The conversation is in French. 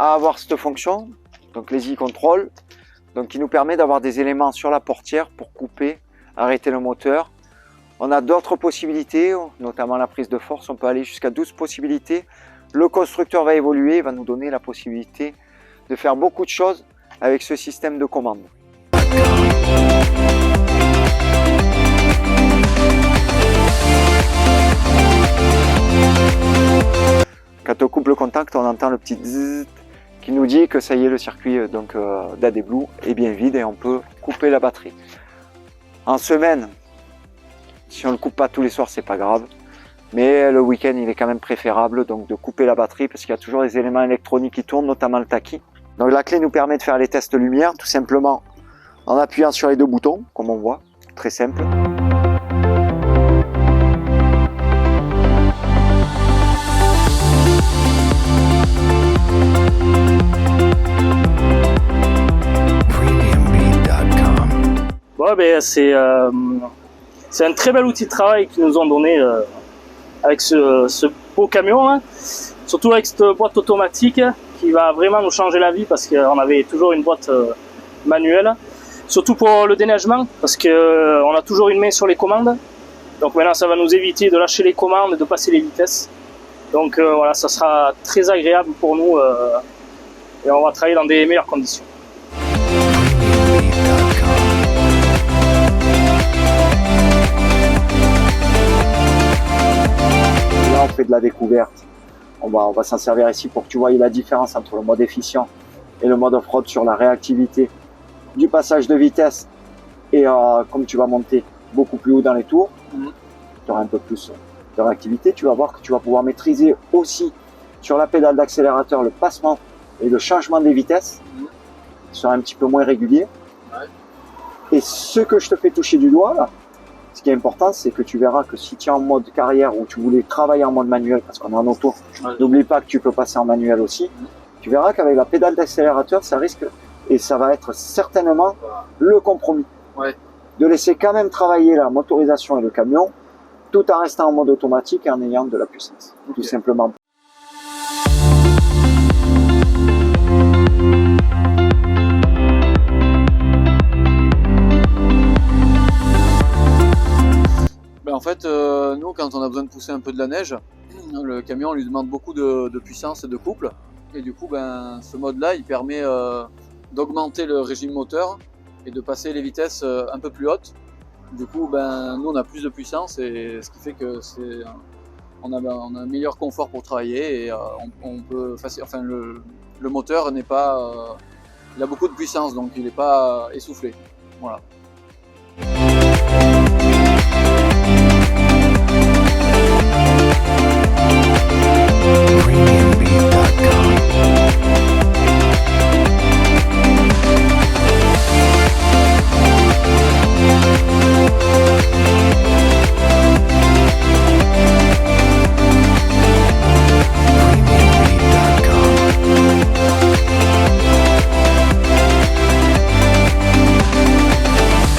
va avoir cette fonction, donc les e-control, donc qui nous permet d'avoir des éléments sur la portière pour couper, arrêter le moteur. On a d'autres possibilités, notamment la prise de force, on peut aller jusqu'à 12 possibilités. Le constructeur va évoluer, il va nous donner la possibilité de faire beaucoup de choses avec ce système de commande. Quand on coupe le contact, on entend le petit zzz qui nous dit que ça y est, le circuit d'AD Blue est bien vide et on peut couper la batterie. En semaine, si on ne le coupe pas tous les soirs, c'est pas grave. Mais le week-end, il est quand même préférable donc de couper la batterie parce qu'il y a toujours des éléments électroniques qui tournent, notamment le taki. Donc la clé nous permet de faire les tests lumière, tout simplement en appuyant sur les deux boutons, comme on voit, très simple. Bon, ben, c'est un très bel outil de travail qu'ils nous ont donné avec ce beau camion, hein. Surtout avec cette boîte automatique qui va vraiment nous changer la vie parce qu'on avait toujours une boîte manuelle. Surtout pour le déneigement parce qu'on a toujours une main sur les commandes. Donc maintenant ça va nous éviter de lâcher les commandes et de passer les vitesses. Donc voilà, ça sera très agréable pour nous et on va travailler dans des meilleures conditions. Là on fait de la découverte. On va s'en servir ici pour que tu vois la différence entre le mode efficient et le mode off-road sur la réactivité du passage de vitesse. Et comme tu vas monter beaucoup plus haut dans les tours, tu auras un peu plus de réactivité. Tu vas voir que tu vas pouvoir maîtriser aussi sur la pédale d'accélérateur le passement et le changement des vitesses. Qui sera un petit peu moins régulier. Et ce que je te fais toucher du doigt là, ce qui est important, c'est que tu verras que si tu es en mode carrière ou tu voulais travailler en mode manuel, parce qu'on est en auto, n'oublie pas que tu peux passer en manuel aussi, tu verras qu'avec la pédale d'accélérateur, ça risque, et ça va être certainement le compromis, de laisser quand même travailler la motorisation et le camion, tout en restant en mode automatique et en ayant de la puissance, tout simplement. En fait, nous, quand on a besoin de pousser un peu de la neige, le camion lui demande beaucoup de puissance et de couple. Et du coup, ce mode-là, il permet d'augmenter le régime moteur et de passer les vitesses un peu plus hautes. Du coup, nous, on a plus de puissance et ce qui fait que on a un meilleur confort pour travailler et on peut le moteur n'est pas, il a beaucoup de puissance, donc il n'est pas essoufflé. Voilà.